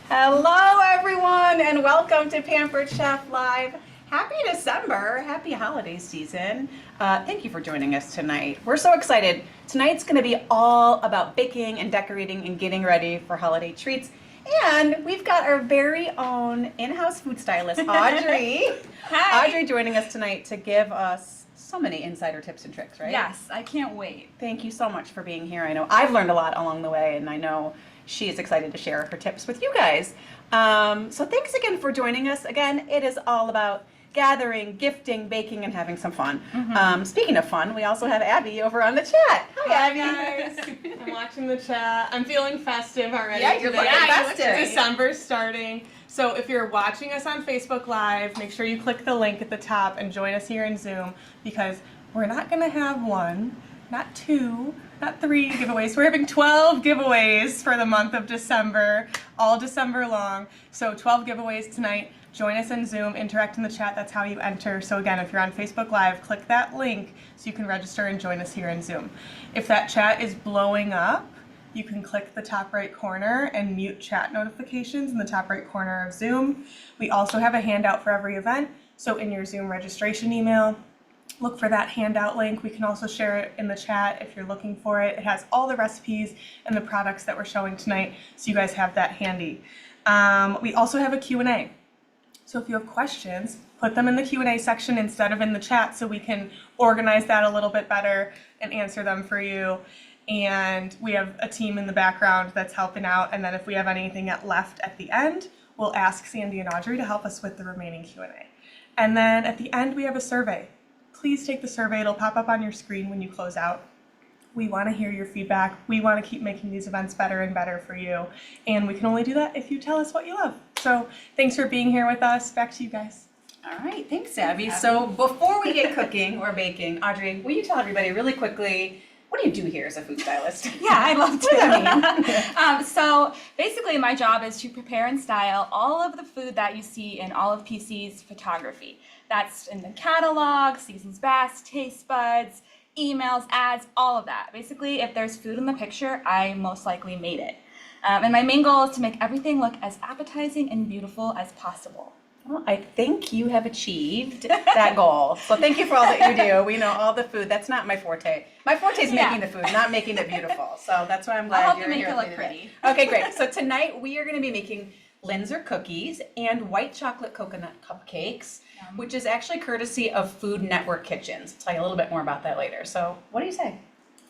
Hello everyone and welcome to Pampered Chef Live. Happy December, happy holiday season. Thank you for joining us tonight. We're so excited. Tonight's gonna be all about baking and decorating and getting ready for holiday treats. And we've got our very own in-house food stylist, Audrey. Hi. Audrey joining us tonight to give us so many insider tips and tricks, right? Yes, I can't wait. Thank you so much for being here. I know I've learned a lot along the way, and I know she is excited to share her tips with you guys. So thanks again for joining us. Again, it is all about gathering, gifting, baking, and having some fun. Speaking of fun, we also have Abby over on the chat. Hi, Abby. Guys, I'm watching the chat. I'm feeling festive already. Yeah, you're looking festive. December's starting. So if you're watching us on Facebook Live, make sure you click the link at the top and join us here in Zoom, because we're not going to have one, not two, not 3 giveaways. We're having 12 giveaways for the month of December, all December long. So 12 giveaways tonight. Join us in Zoom, interact in the chat, that's how you enter. So again, if you're on Facebook Live, click that link so you can register and join us here in Zoom. If that chat is blowing up, you can click the top right corner and mute chat notifications in the top right corner of Zoom. We also have a handout for every event. So in your Zoom registration email, look for that handout link. We can also share it in the chat if you're looking for it. It has all the recipes and the products that we're showing tonight, so you guys have that handy. We also have a Q&A. So if you have questions, put them in the Q&A section instead of in the chat, so we can organize that a little bit better and answer them for you. And we have a team in the background that's helping out. And then if we have anything left at the end, we'll ask Sandy and Audrey to help us with the remaining Q&A. And then at the end, we have a survey. Please take the survey. It'll pop up on your screen when you close out. We want to hear your feedback. We want to keep making these events better and better for you. And we can only do that if you tell us what you love. So thanks for being here with us. Back to you guys. All right, thanks, Abby. So before we get cooking or baking, Audrey, will you tell everybody really quickly, what do you do here as a food stylist? Yeah, I love to. What does that mean? So basically my job is to prepare and style all of the food that you see in all of PC's photography. That's in the catalog, season's best, taste buds, emails, ads, all of that. Basically, if there's food in the picture, I most likely made it. And my main goal is to make everything look as appetizing and beautiful as possible. Well, I think you have achieved that goal. So thank you for all that you do. We know all the food. That's not my forte. My forte is making the food, not making it beautiful. So that's why I'm glad I'll help you're you make here it with look me pretty. today. Okay, great. So tonight we are going to be making Linzer cookies and white chocolate coconut cupcakes, which is actually courtesy of Food Network Kitchens. I'll tell you a little bit more about that later. So what do you say?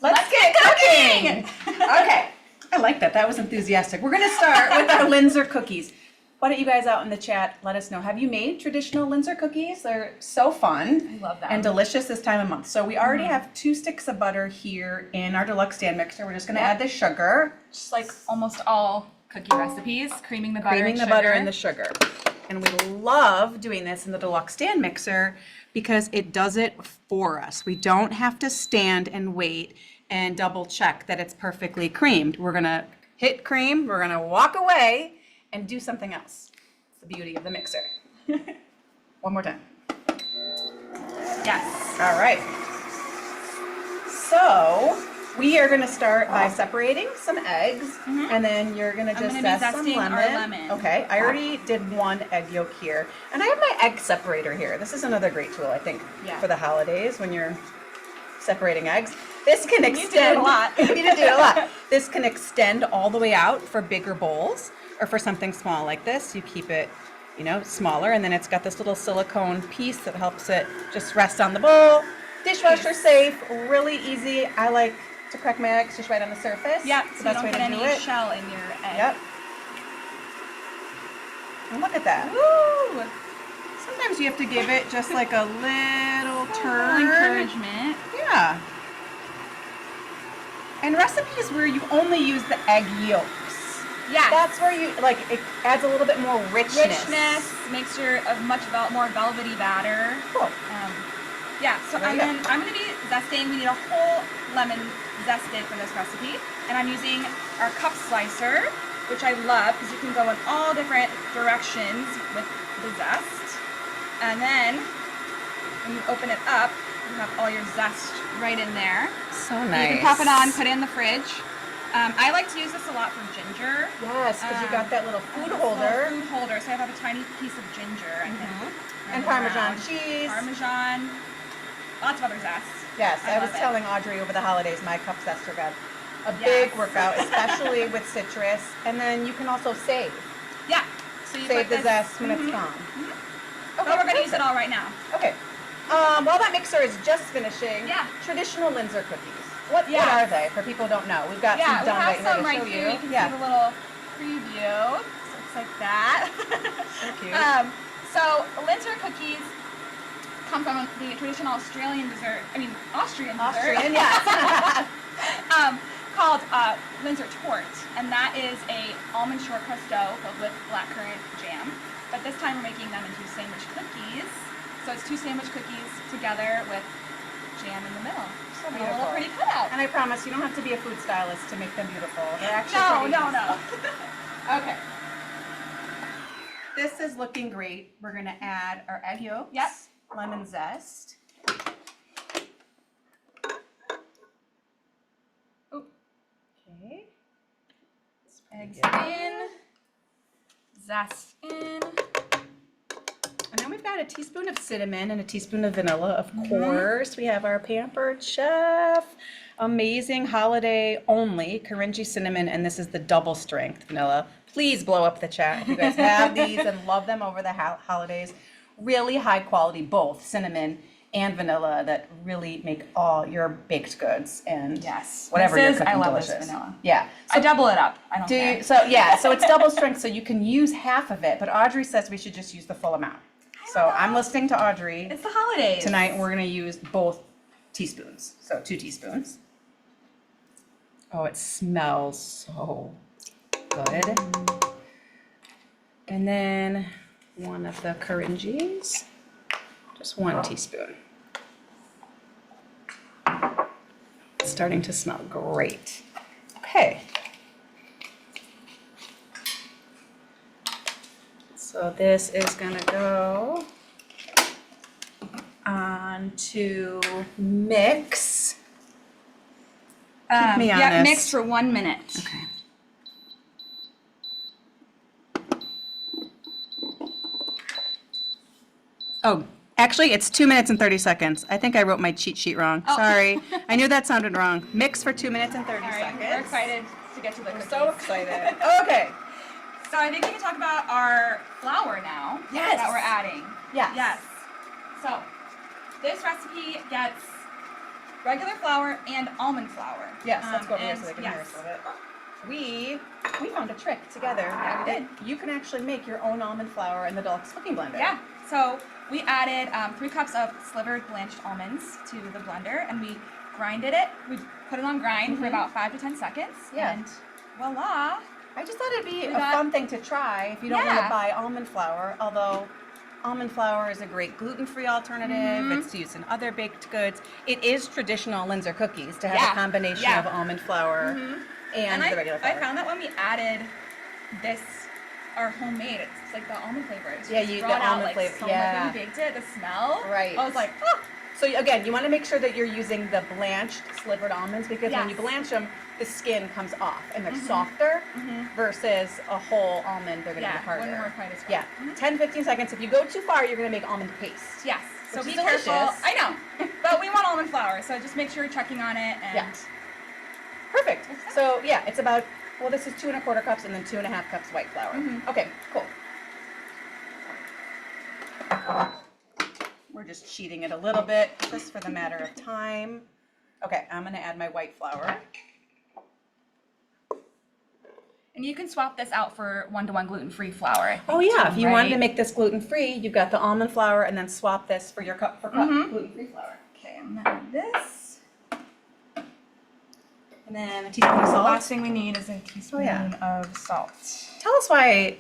Let's get cooking! Okay, I like that. That was enthusiastic. We're going to start with our Linzer cookies. Why don't you guys out in the chat let us know, have you made traditional Linzer cookies? They're so fun. I love them. And delicious this time of month. So we already have 2 sticks of butter here in our deluxe stand mixer. We're just going to add the sugar. Just like almost all cookie recipes, creaming the butter Creaming the butter and the sugar. And we love doing this in the deluxe stand mixer because it does it for us. We don't have to stand and wait and double check that it's perfectly creamed. We're gonna hit cream, we're gonna walk away and do something else. It's the beauty of the mixer. One more time. Yes. All right. So we are gonna start by separating some eggs, and then you're gonna just zest some zesting lemon. our lemon. Okay, I already did 1 egg yolk here, and I have my egg separator here. This is another great tool, I think, for the holidays when you're separating eggs. This can extend. You do it a lot. You need to do it a lot. This can extend all the way out for bigger bowls, or for something small like this. You keep it, you know, smaller, and then it's got this little silicone piece that helps it just rest on the bowl. Dishwasher safe, really easy. I like to crack my eggs just right on the surface. Yeah, It's so the you best don't way get to do any it. shell in your egg. Yep. And look at that. Woo! Sometimes you have to give it just like a little turn. Encouragement. Yeah. And recipes where you only use the egg yolks. Yeah. That's where you, like, it adds a little bit more richness. Makes your a much more velvety batter. Cool. Yeah, so There I'm you go. going to be zesting. We need a whole lemon zested for this recipe. And I'm using our cup slicer, which I love because you can go in all different directions with the zest. And then when you open it up, you have all your zest right in there. So nice. You can pop it on, put it in the fridge. I like to use this a lot for ginger. Yes, because you got that little food Little holder. food holder. So I have a tiny piece of ginger. I can And run Parmesan around. cheese. Parmesan. Lots of other zest. Yes, I was love it. telling Audrey over the holidays, my cup zester got a big Yes. workout, especially with citrus. And then you can also save. Yeah. So you Save put the this, zest when it's gone. But we're gonna use it all right now. Okay. While that mixer is just finishing, Yeah. traditional Linzer cookies. What Yeah. are they for people who don't know? We've got Yeah, some we done have right here some to right show here. You can yeah. see the little preview. So it's like that. So cute. So Linzer cookies come from the traditional Australian dessert. Austrian dessert. Austrian, yes. Called Linzer Tort, and that is a almond shortcrust dough filled with blackcurrant jam. But this time we're making them into sandwich cookies. So it's 2 sandwich cookies together with jam in the middle. So And a beautiful. little pretty cutout. And I promise you don't have to be a food stylist to make them beautiful. They're actually No. Okay. This is looking great. We're gonna add our egg yolks. Yep. Lemon zest. Okay. Eggs in, zest in. And then we've got a teaspoon of cinnamon and a teaspoon of vanilla, of course. We have our Pampered Chef. Amazing holiday only Karinji cinnamon, and this is the double strength vanilla. Please blow up the chat if you guys have these and love them over the holidays. Really high quality, both cinnamon and vanilla, that really make all your baked goods and Yes. whatever This you're is- cooking I love this delicious. vanilla. Yeah. I double it up. I don't Do care. you, so it's double strength, so you can use half of it, but Audrey says we should just use the full amount. So I'm listening to Audrey. It's the holidays. Tonight we're gonna use both teaspoons, so 2 teaspoons. Oh, it smells so good. And then one of the Karinjis, just 1 teaspoon. It's starting to smell great. Okay. So this is gonna go on to mix. Keep me Yeah, honest. mix for 1 minute. Okay. Oh, actually, it's 2 minutes and 30 seconds. I think I wrote my cheat sheet wrong. Oh. Sorry. I knew that sounded wrong. Mix for 2 minutes and 30 All right, seconds. we're excited to get to the cookies. So excited. Okay. So I think we can talk about our flour now. Yes. That we're adding. Yes. Yes. So this recipe gets regular flour and almond flour. Yes, let's go over here and so they can yes. hear us a little bit. We found a trick together. Yeah, we did. You can actually make your own almond flour in the Deluxe Cooking Blender. Yeah. So we added 3 cups of slivered blanched almonds to the blender, and we grinded it. We put it on grind for about 5 to 10 seconds. Yeah. And voila. I just thought it'd be We a got- fun thing to try if you don't want Yeah. to buy almond flour, although almond flour is a great gluten-free alternative. It's used in other baked goods. It is traditional Linzer cookies to have Yeah. a combination Yeah. of almond flour and the regular flour. I found that when we added this, our homemade, it's like the almond flavor. It's Yeah, just the brought out, almond like, flavor, So yeah. when we baked it, the smell. Right. I was like, oh. So again, you want to make sure that you're using the blanched slivered almonds, because when you Yes. blanch them, the skin comes off and they're softer versus a whole almond, they're going to Yeah, be harder. wouldn't work quite as well. Yeah, 10-15 seconds. If you go too far, you're going to make almond paste. Yes. So Which be is careful. delicious. I know, but we want almond flour, so just make sure you're checking on it. And Yeah. Perfect. So yeah, it's about, well, this is 2 1/4 cups and then 2 1/2 cups white flour. Okay, cool. We're just cheating it a little bit, just for the matter of time. Okay, I'm gonna add my white flour. And you can swap this out for 1-to-1 gluten-free flour. I think, Oh yeah, too, if you wanted to right? make this gluten-free, you've got the almond flour, and then swap this for your cup gluten-free flour. Okay, I'm gonna add this. And then a teaspoon of The salt. last thing we need is a teaspoon of salt. Tell us why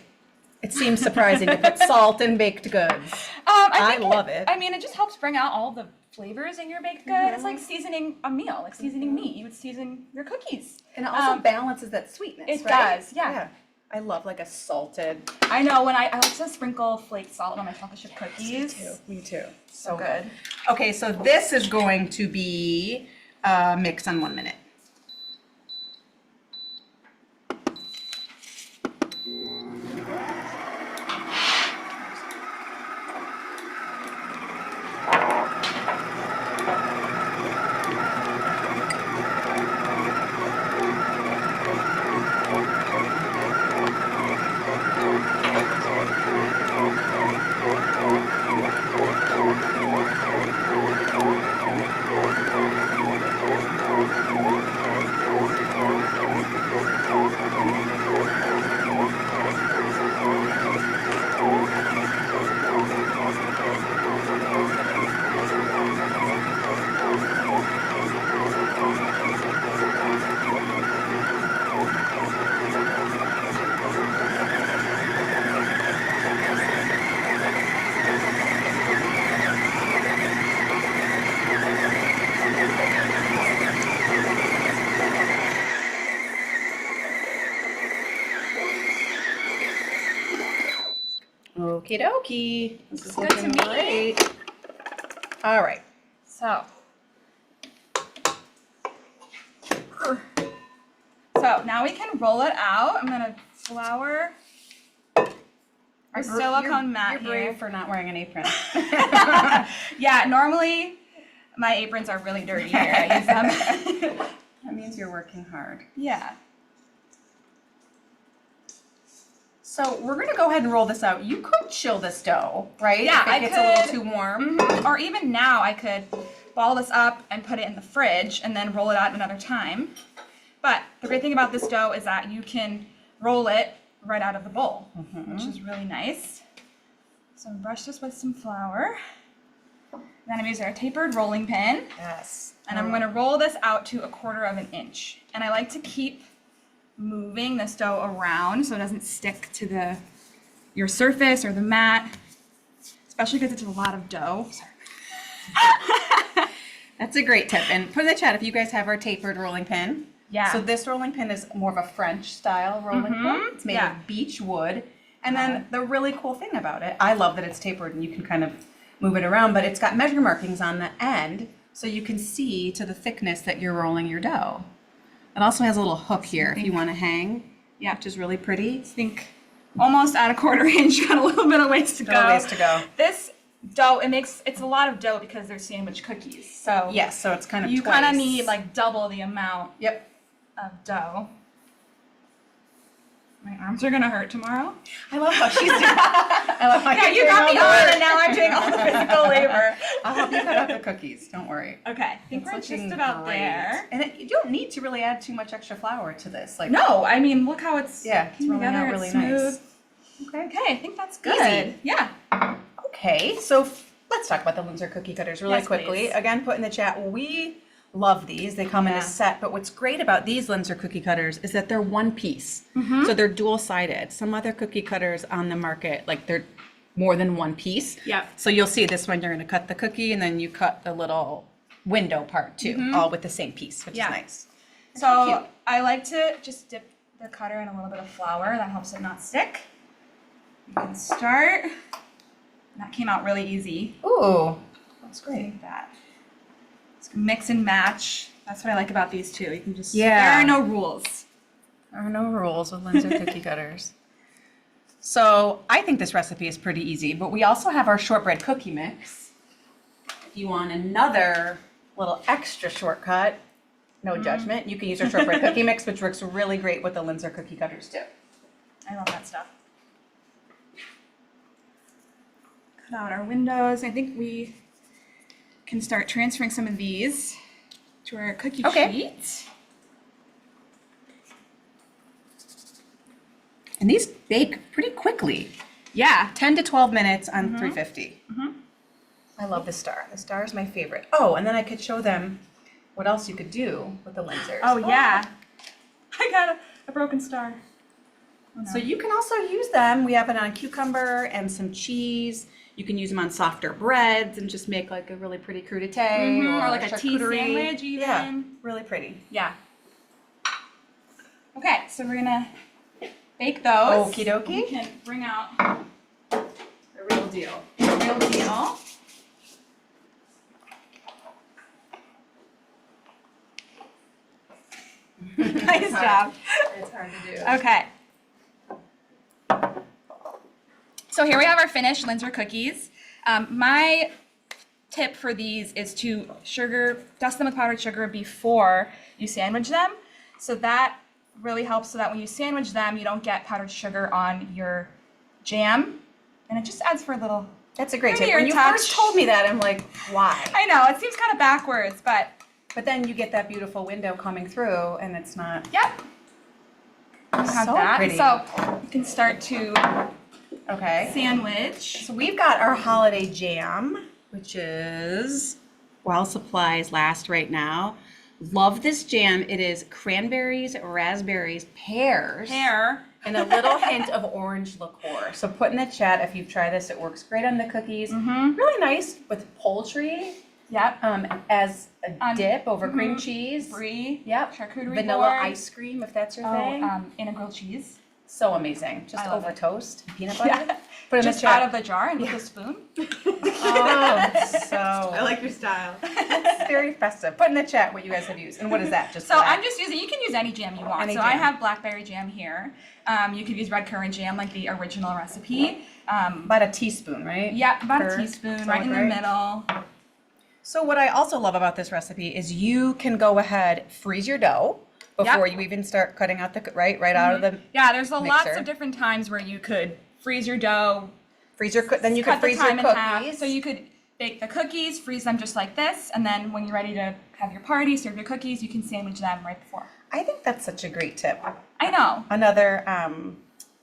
it seems surprising to put salt in baked goods. I think love it. I mean, it just helps bring out all the flavors in your baked good. It's like seasoning a meal, like seasoning meat. You would season your cookies. And it also balances that sweetness, it right? does, yeah. I love like a salted. I know when I like to sprinkle flaked salt on my chocolate chip cookies. Me too. So good. Okay, so this is going to be mixed on 1 minute. Okie dokie. This is Good to looking me. great. All right. So now we can roll it out. I'm gonna flour our silicone mat You're here. brave for not wearing an apron. Yeah, normally my aprons are really dirty here. I use them. That means you're working hard. Yeah. So we're gonna go ahead and roll this out. You could chill this dough, right? Yeah, if it I gets a little could. too warm. Or even now I could ball this up and put it in the fridge and then roll it out another time. But the great thing about this dough is that you can roll it right out of the bowl, which is really nice. So brush this with some flour. Then I'm using a tapered rolling pin. Yes. And I'm gonna roll this out to 1/4 of an inch. And I like to keep moving this dough around so it doesn't stick to your surface or the mat, especially because it's a lot of dough. That's a great tip. And put in the chat if you guys have our tapered rolling pin. Yeah. So this rolling pin is more of a French style rolling pin. It's made of beech wood. And then the really cool thing about it, I love that it's tapered and you can kind of move it around, but it's got measure markings on the end so you can see to the thickness that you're rolling your dough. It also has a little hook here if you want to hang, which is really pretty. I think almost at 1/4 inch, got a little bit of ways to go. Still a ways to go. This dough, it's a lot of dough because they're sandwich cookies. So Yes, so it's kind of you twice. kind of need like double the amount Yep. of dough. My arms are gonna hurt tomorrow. I love how she's doing. I love how Yeah, you're you doing got all me the on, work. and now I'm doing all the physical labor. I'll help you cut out the cookies. Don't worry. Okay, I think It's we're just looking about great. there. And you don't need to really add too much extra flour to this. Like No, I mean, look how it's it's came rolling together. out It's really smooth. nice. Okay. Okay, I think that's good. Easy. Yeah. Okay, so let's talk about the Linzer cookie cutters really Yes, quickly. please. Again, put in the chat. We love these. They come in a set, but what's great about these Linzer cookie cutters is that they're one piece. So they're dual-sided. Some other cookie cutters on the market, like they're more than one piece. Yep. So you'll see this one, you're gonna cut the cookie and then you cut the little window part too, all with the same piece, which is nice. So cute. I like to just dip the cutter in a little bit of flour. That helps it not stick. You can start. That came out really easy. Ooh, that's great. Like that. Just mix and match. That's what I like about these two. You can just, Yeah. there are no rules. There are no rules with Linzer cookie cutters. So I think this recipe is pretty easy, but we also have our shortbread cookie mix. If you want another little extra shortcut, no judgment, you can use our shortbread cookie mix, which works really great with the Linzer cookie cutters too. I love that stuff. Cut out our windows. I think we can start transferring some of these to our cookie sheet. And these bake pretty quickly. Yeah. 10 to 12 minutes on 350. I love the star. The star is my favorite. Oh, and then I could show them what else you could do with the Linzers. Oh, yeah. I got a broken star. Oh, no. So you can also use them. We have it on cucumber and some cheese. You can use them on softer breads and just make like a really pretty crudité Or like a tea charcuterie. sandwich even. Yeah, really pretty. Yeah. Okay, so we're gonna bake those. Okie dokie. We can bring out The real deal. the real deal. Nice job. It's hard to do. Okay. So here we have our finished Linzer cookies. My tip for these is to dust them with powdered sugar before you sandwich them. So that really helps so that when you sandwich them, you don't get powdered sugar on your jam. And it just adds for a little, That's a great tip. Prettier When you touch. first told me that, I'm like, why? I know, it seems kind of backwards, but But then you get that beautiful window coming through and it's not yep. You have so that. pretty. So you can start to Okay. sandwich. So we've got our holiday jam, which is while supplies last right now. Love this jam. It is cranberries, raspberries, pears, Hair. and a little hint of orange liqueur. So put in the chat if you've tried this. It works great on the cookies. Really nice with poultry Yep. as a On- dip over cream cheese. Brie. Yep. Charcuterie Vanilla board. ice cream if that's your Oh, thing. and a grilled cheese. So amazing. Just I love over it. toast, peanut butter. Yeah. Put it in Just the chat. out of the jar and with a spoon. Oh, so I like your style. it's very festive. Put in the chat what you guys have used. And what is that? Just So black? I'm just using, you can use any jam you want. Any so I jam. have blackberry jam here. You could use red currant jam like the original recipe. About a teaspoon, right? Yeah, about Per a teaspoon sound right in the right? middle. So what I also love about this recipe is you can go ahead, freeze your dough before you even start cutting out the, right out of the Yeah, there's lots mixer. of different times where you could freeze your dough, freeze your, then you can cut the freeze your time in half. cookies. So you could bake the cookies, freeze them just like this, and then when you're ready to have your party, serve your cookies, you can sandwich them right before. I think that's such a great tip. I know. Another,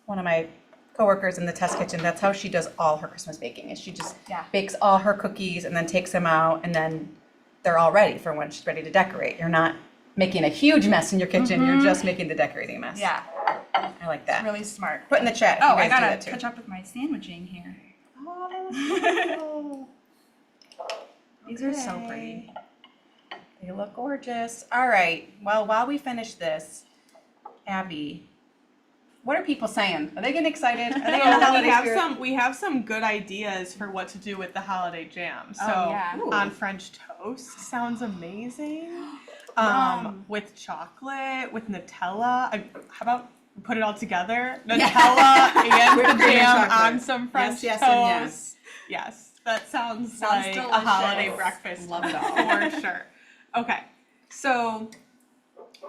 one of my coworkers in the test kitchen, that's how she does all her Christmas baking, is she just Yeah. bakes all her cookies and then takes them out, and then they're all ready for when she's ready to decorate. You're not making a huge mess in your kitchen, you're just making the decorating mess. Yeah, I like that. really smart. Put in the chat if Oh, you I guys do gotta that too. catch up with my sandwiching here. Oh, These are so pretty. they look gorgeous. All right, well, while we finish this, Abby, what are people saying? Are they getting excited? Are they in the So holiday spirit? we have some good ideas for what to do with the holiday jam. So yeah. Ooh. on French toast sounds amazing. Yum. With chocolate, with Nutella. How about we put it all together? Nutella and Whipped the cream and jam chocolate. on some French Yes, toast. and yes. Yes, that sounds Sounds like delicious. a holiday breakfast. Love it all. For sure. Okay, so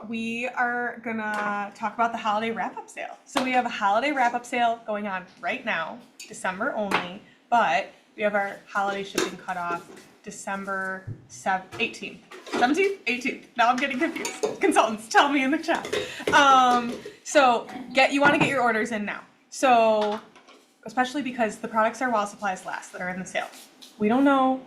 we are gonna talk about the holiday wrap-up sale. So we have a holiday wrap-up sale going on right now, December only, but we have our holiday shipping cutoff December 18th. 17th? 18th. Now I'm getting confused. Consultants, tell me in the chat. So you want to get your orders in now. So, especially because the products are while supplies last that are in the sale. We don't know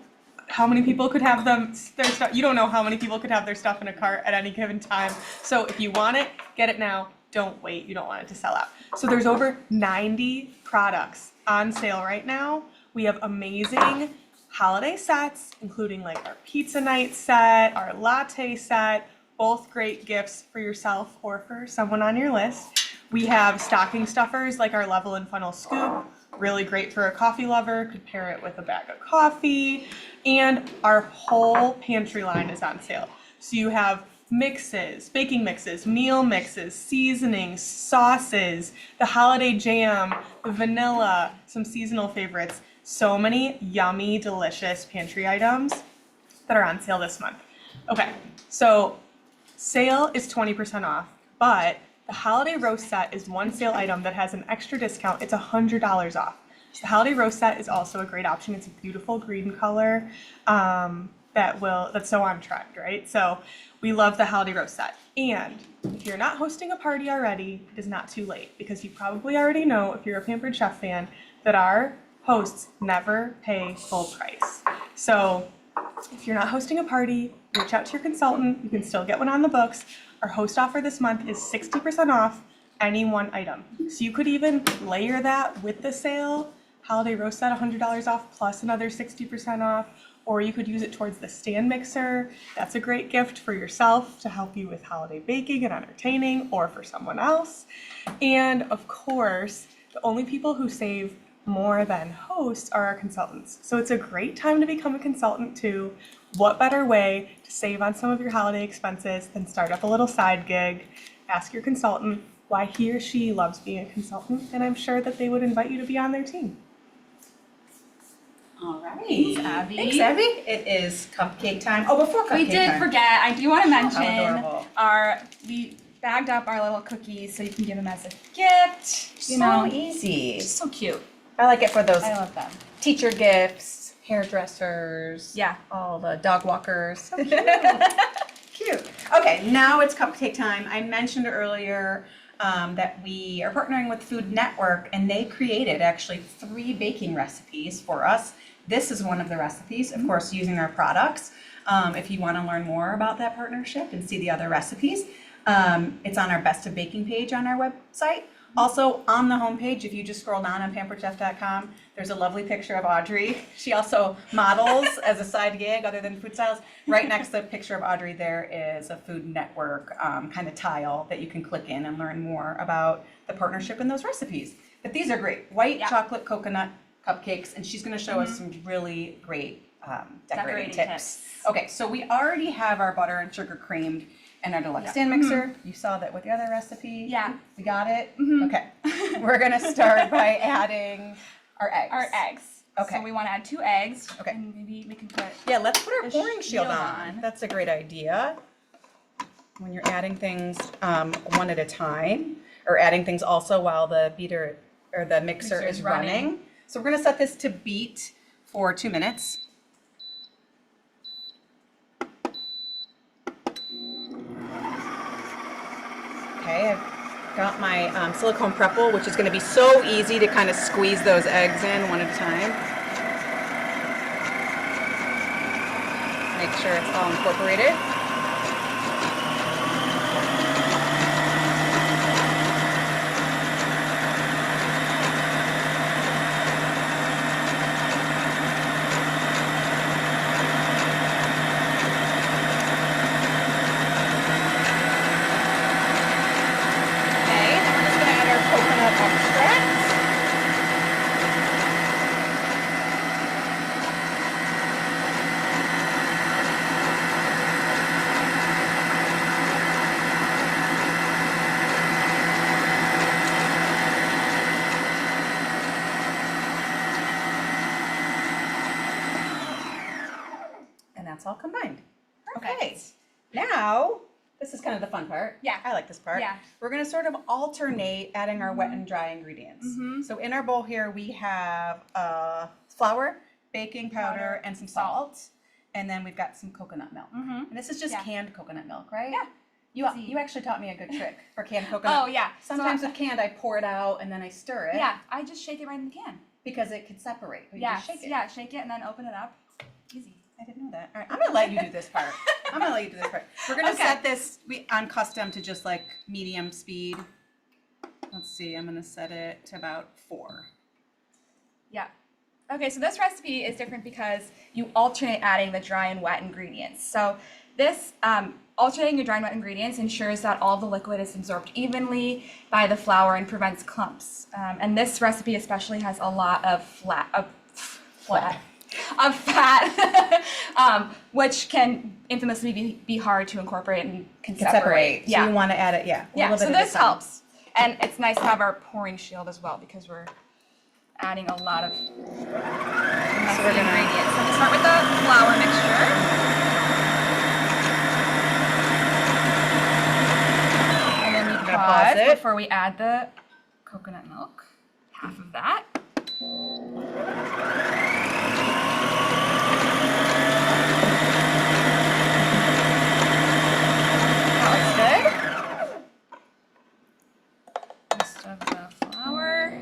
how many people could have their stuff. You don't know how many people could have their stuff in a cart at any given time. So if you want it, get it now. Don't wait. You don't want it to sell out. So there's over 90 products on sale right now. We have amazing holiday sets, including like our pizza night set, our latte set, both great gifts for yourself or for someone on your list. We have stocking stuffers like our Level and Funnel Scoop, really great for a coffee lover, could pair it with a bag of coffee, and our whole pantry line is on sale. So you have mixes, baking mixes, meal mixes, seasonings, sauces, the holiday jam, the vanilla, some seasonal favorites. So many yummy, delicious pantry items that are on sale this month. Okay, so sale is 20% off, but the holiday roast set is one sale item that has an extra discount. It's $100 off. The holiday roast set is also a great option. It's a beautiful green color that's so on trend, right? So we love the holiday roast set. And if you're not hosting a party already, it is not too late, because you probably already know, if you're a Pampered Chef fan, that our hosts never pay full price. So if you're not hosting a party, reach out to your consultant. You can still get one on the books. Our host offer this month is 60% off any one item. So you could even layer that with the sale, holiday roast set $100 off plus another 60% off, or you could use it towards the stand mixer. That's a great gift for yourself to help you with holiday baking and entertaining, or for someone else. And of course, the only people who save more than hosts are our consultants. So it's a great time to become a consultant too. What better way to save on some of your holiday expenses than start up a little side gig? Ask your consultant why he or she loves being a consultant, and I'm sure that they would invite you to be on their team. All right. Thanks, Abby. Thanks, Abby. It is cupcake time. Oh, before cupcake We did time. forget, I do want to mention adorable. we bagged up our little cookies so you can give them as a gift. So easy. Just so cute. I like it for those I love them. teacher gifts, hairdressers, Yeah. all the dog walkers. So cute. Cute. Okay, now it's cupcake time. I mentioned earlier that we are partnering with Food Network, and they created actually 3 baking recipes for us. This is one of the recipes, of course, using our products. If you want to learn more about that partnership and see the other recipes, it's on our Best of Baking page on our website, Also, on the homepage, if you just scroll down on pamperedchef.com, there's a lovely picture of Audrey. She also models as a side gig other than food styles. Right next to the picture of Audrey, there is a Food Network kind of tile that you can click in and learn more about the partnership in those recipes. But these are great. White chocolate coconut cupcakes, and she's going to show us some really great decorating tips. Okay, so we already have our butter and sugar creamed in our deluxe stand mixer. You saw that with the other recipe. Yeah. We got it? Okay. We're going to start by adding our eggs. Our eggs. Okay. So we want to add 2 eggs. Okay. And maybe we can put. Yeah, let's put our the pouring shield shield on. on. That's a great idea. When you're adding things one at a time, or adding things also while the beater or the mixer is running. So we're going to set this to beat for 2 minutes. Okay, I've got my silicone pretzel, which is going to be so easy to kind of squeeze those eggs in one at a time. Make sure it's all incorporated. That's all combined. Perfect. Okay, now this is kind of the fun part. Yeah. I like this part. Yeah. We're going to sort of alternate adding our wet and dry ingredients. So in our bowl here we have flour, baking powder, and some salt. And then we've got some coconut milk. And this is just canned coconut milk, right? Yeah. You actually taught me a good trick for canned coconut. Oh, yeah. Sometimes with canned I pour it out and then I stir it. Yeah, I just shake it right in the can. Because it could separate. But you Yeah, just shake it. yeah, shake it and then open it up. Easy. I didn't know that. All right, I'm gonna let you do this part. We're gonna set this on custom to just like medium speed. Let's see, I'm gonna set it to about 4. Yeah. Okay, so this recipe is different because you alternate adding the dry and wet ingredients. So this alternating your dry and wet ingredients ensures that all the liquid is absorbed evenly by the flour and prevents clumps. And this recipe especially has a lot of fat, which can infamously be hard to incorporate and can separate. So you want to add it, Yeah, so this helps. And it's nice to have our pouring shield as well because we're adding a lot of messy ingredients. So we'll start with the flour mixture. And then we pause before we add the coconut milk, half of that. Of the flour.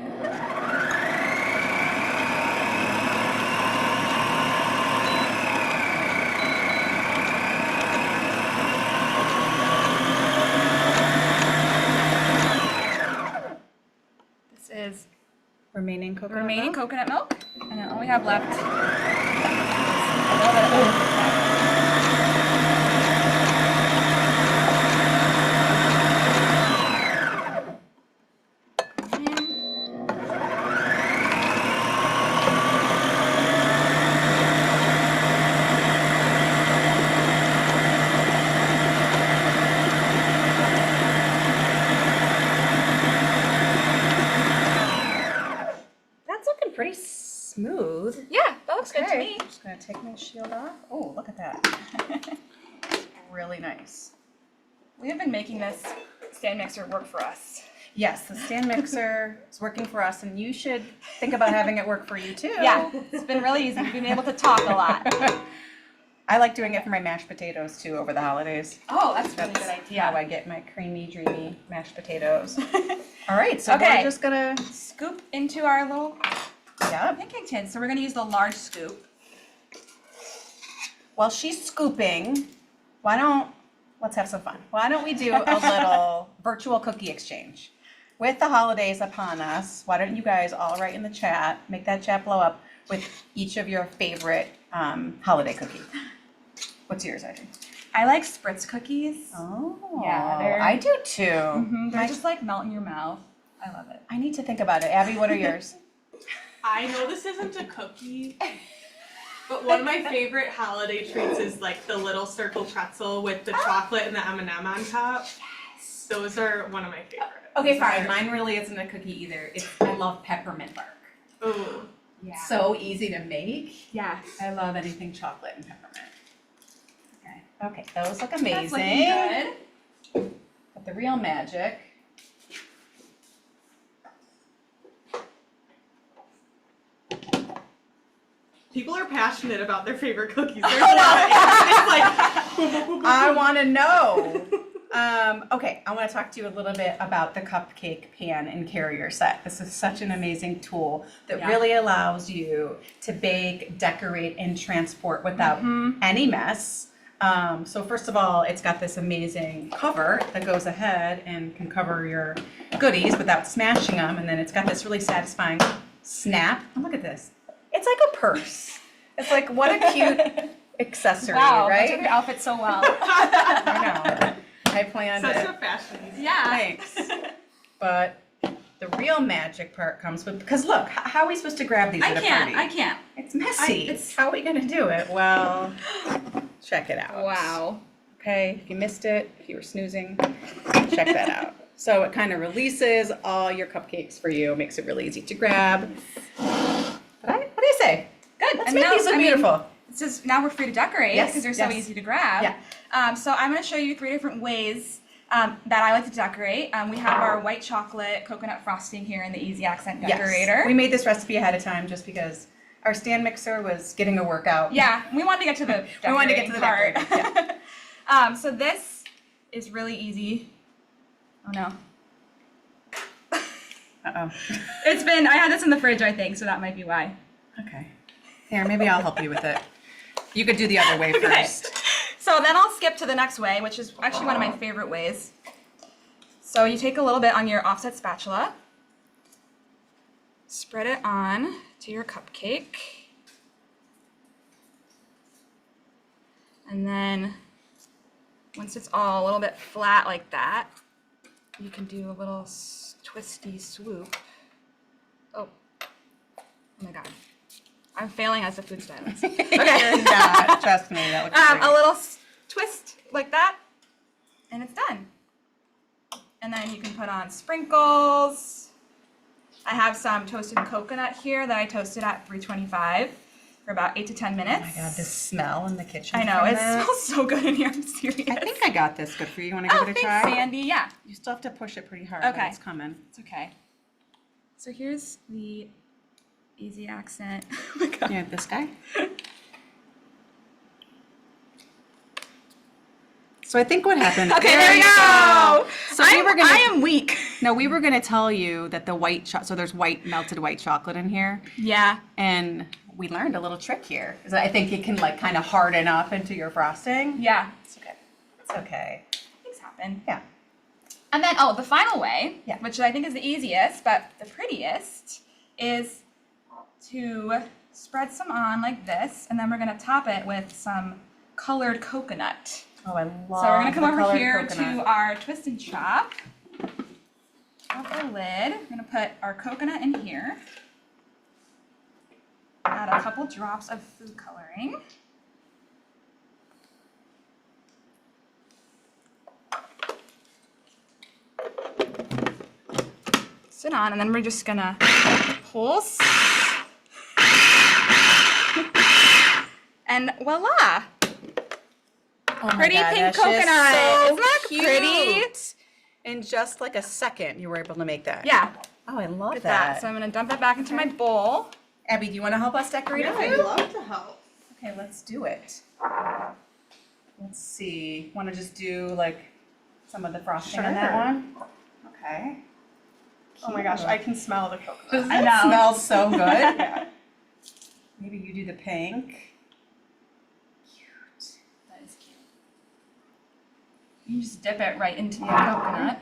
This is remaining coconut milk. And then all we have left is pretty smooth. Yeah, that looks good to me. I'm just gonna take my shield off. Oh, look at that. Really nice. We have been making this stand mixer work for us. Yes, the stand mixer is working for us, and you should think about having it work for you too. Yeah, it's been really easy. We've been able to talk a lot. I like doing it for my mashed potatoes too over the holidays. Oh, that's a really good idea. How I get my creamy, dreamy mashed potatoes. All right, so we're just gonna scoop into our little Yep. pancake tin. So we're going to use the large scoop. While she's scooping, let's have some fun. Why don't we do a little virtual cookie exchange? with the holidays upon us, why don't you guys all write in the chat, make that chat blow up with each of your favorite holiday cookie. What's yours, Audrey? I like spritz cookies. Oh, Yeah, I do too. They're just like melt in your mouth. I love it. I need to think about it. Abby, what are yours? I know this isn't a cookie, but one of my favorite holiday treats is like the little circle pretzel with the chocolate and the M&M on top. Yes. Those are one of my favorites. Okay, fine. Mine really isn't a cookie either. I love peppermint bark. Ooh. Yeah. So easy to make. Yes. I love anything chocolate and peppermint. Okay, those look amazing. That's looking good. But the real magic. People are passionate about their favorite cookies. There's it's like, I want to know. Okay, I want to talk to you a little bit about the cupcake pan and carrier set. This is such an amazing tool that really allows you to bake, decorate, and transport without any mess. So first of all, it's got this amazing cover that goes ahead and can cover your goodies without smashing them. And then it's got this really satisfying snap. And look at this. It's like a purse. It's like, what a cute accessory, Wow, right? you took your outfit so well. I know. I planned such it. a fashion. Yeah. Thanks. But the real magic part comes with, because look, how are we supposed to grab these at a party? I can't. It's messy. How are we going to do it? Well, check it out. Wow. Okay, if you missed it, if you were snoozing, check that out. So it kind of releases all your cupcakes for you, makes it really easy to grab. What do you say? Good. Let's And make now, these look beautiful. It's just now we're free to decorate Yes, because they're so yes. easy to grab. Yeah. So I'm going to show you 3 different ways that I like to decorate. We have our white chocolate coconut frosting here in the Easy Accent Decorator. Yes. We made this recipe ahead of time just because our stand mixer was getting a workout. Yeah, we wanted to get to the We wanted to get to the part. decorating, yeah. So this is really easy. Oh no. Uh-oh. I had this in the fridge, I think, so that might be why. Okay. Here, maybe I'll help you with it. You could do the other way Okay. first. So then I'll skip to the next way, which is actually one of my favorite ways. So you take a little bit on your offset spatula, spread it on to your cupcake, and then once it's all a little bit flat like that, you can do a little twisty swoop. Oh my god. I'm failing as a food stylist. Okay. Yeah, trust me, that looks great. A little twist like that, and it's done. And then you can put on sprinkles. I have some toasted coconut here that I toasted at 325 for about 8 to 10 minutes. Oh my god, the smell in the kitchen. I know, from it that. smells so good in here, I'm serious. I think I got this good for you. You want to give it a thanks, try? Sandy, yeah. You still have to push it pretty hard, Okay. but it's coming. It's okay. So here's the Easy Accent. Oh my god. Yeah, this guy. So I think what happened. Okay, there we go. So I am weak. No, we were gonna tell you that the white so there's melted white chocolate in here, Yeah. and we learned a little trick here. Is that I think it can like kind of harden up into your frosting. Yeah. It's okay. It's okay. Things happen. Yeah. And then, the final way, Yeah. which I think is the easiest, but the prettiest, is to spread some on like this, and then we're gonna top it with some colored coconut. Oh, I love. So we're gonna come the over colored here coconut. to our twist and chop. Top the lid. We're gonna put our coconut in here. Add a couple drops of food coloring. Sit on, and then we're just gonna pulse. And voila! Oh my Pretty God, pink that's just coconut. so Isn't that pretty? cute. In just like a second, you were able to make that. Yeah, Oh, I love look at that. So I'm gonna dump it back into my bowl. Abby, do you want to help us decorate Yeah, it? I'd love to help. Okay, let's do it. Let's see. Want to just do like some of the frosting on that Sure. one? Okay. Oh my gosh, I can smell the coconut. I know. It smells so good. Yeah. Maybe you do the pink. Cute. That is cute. You just dip it right into the coconut.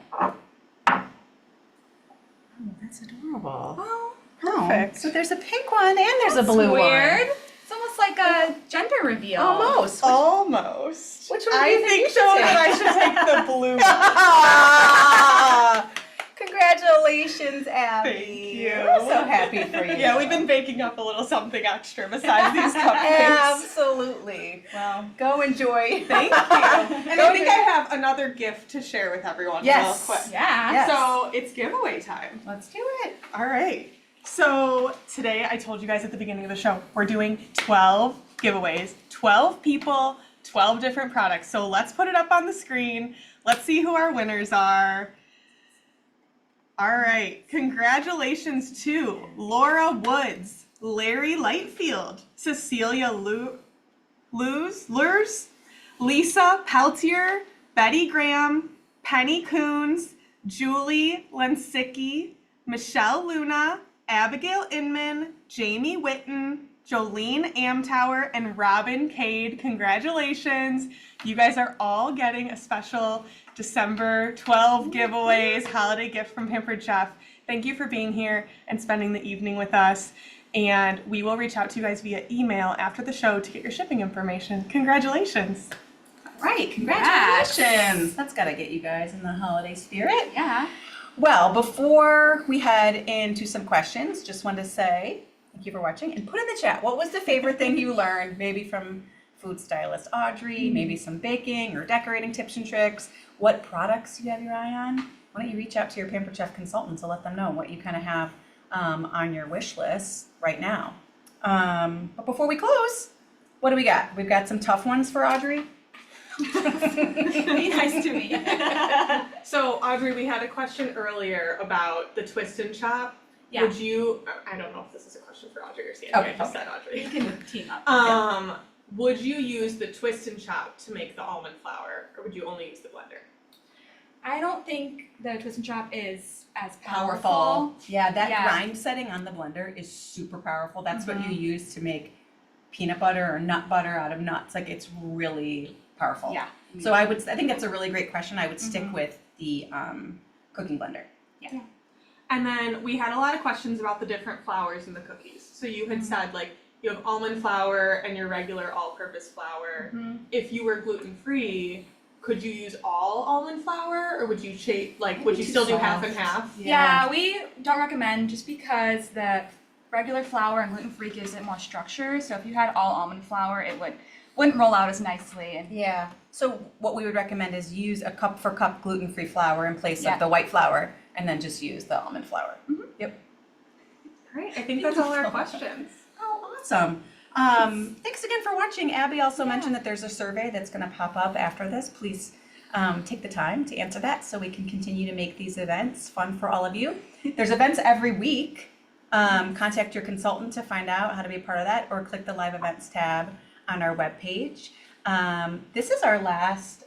That's adorable. Oh, Perfect. So there's a pink one and there's a blue weird. one. It's almost like a gender reveal. Almost. Almost. Which one do I you think think you should so take? that I should take the blue. Ah, congratulations, Abby. Thank you. We're so happy for you. Yeah, we've been baking up a little something extra besides these cupcakes. Absolutely. Well, go enjoy. Thank you. And I think I have another gift to share with everyone Yes. real quick. Yeah. Yes. So it's giveaway time. Let's do it. All right. So today I told you guys at the beginning of the show, we're doing 12 giveaways, 12 people, 12 different products. So let's put it up on the screen. Let's see who our winners are. All right. Congratulations to Laura Woods, Larry Lightfield, Cecilia Lurs, Lisa Peltier, Betty Graham, Penny Coons, Julie Lensicki, Michelle Luna, Abigail Inman, Jamie Witten, Jolene Amtower, and Robin Cade. Congratulations. You guys are all getting a special December 12 giveaways holiday gift from Pampered Chef. Thank you for being here and spending the evening with us. And we will reach out to you guys via email after the show to get your shipping information. Congratulations. Right, congratulations. That's got to get you guys in the holiday spirit. Yeah. Well, before we head into some questions, just wanted to say thank you for watching and put in the chat, what was the favorite thing you learned, maybe from food stylist Audrey, maybe some baking or decorating tips and tricks, what products you have your eye on? Why don't you reach out to your Pampered Chef consultant to let them know what you kind of have on your wish list right now. But before we close, what do we got? We've got some tough ones for Audrey. Be nice to me. So, Audrey, we had a question earlier about the twist and chop. Yeah. Would you, I don't know if this is a question for Audrey or Sandy, Okay, I just okay. said Audrey. We can team up. Would you use the twist and chop to make the almond flour, or would you only use the blender? I don't think the twist and chop is as Powerful. powerful. Yeah, that Yeah. grind setting on the blender is super powerful. That's what you use to make peanut butter or nut butter out of nuts. Like, it's really powerful. Yeah. So I think that's a really great question. I would stick with the cooking blender. Yeah. And then we had a lot of questions about the different flours in the cookies. So you had said, like, you have almond flour and your regular all-purpose flour. If you were gluten-free, could you use all almond flour, or would you would you still do half and half? Yeah, we don't recommend just because the regular flour and gluten-free gives it more structure. So if you had all almond flour, it wouldn't roll out as nicely. And Yeah. So what we would recommend is use a cup for cup gluten-free flour in place Yeah. of the white flour, and then just use the almond flour. Yep. Great, I think that's all our questions. Oh, awesome. Thanks again for watching. Abby also mentioned that there's a survey that's going to pop up after this. Please take the time to answer that so we can continue to make these events fun for all of you. There's events every week. Contact your consultant to find out how to be a part of that, or click the live events tab on our webpage. This is our last,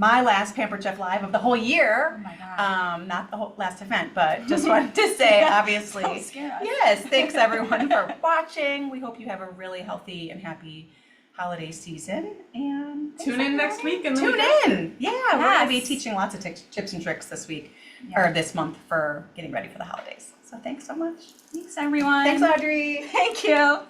my last Pampered Chef Live of the whole year. oh my god. Not the whole last event, but just wanted to say, obviously, Don't scare us. yes, thanks everyone for watching. We hope you have a really healthy and happy holiday season. And thanks, Tune in next everyone. week and the Tune week after. in. Yeah, we're going to be Yes. teaching lots of tips and tricks this week, Yeah. or this month, for getting ready for the holidays. So thanks so much. Thanks, everyone. Thanks, Audrey. Thank you.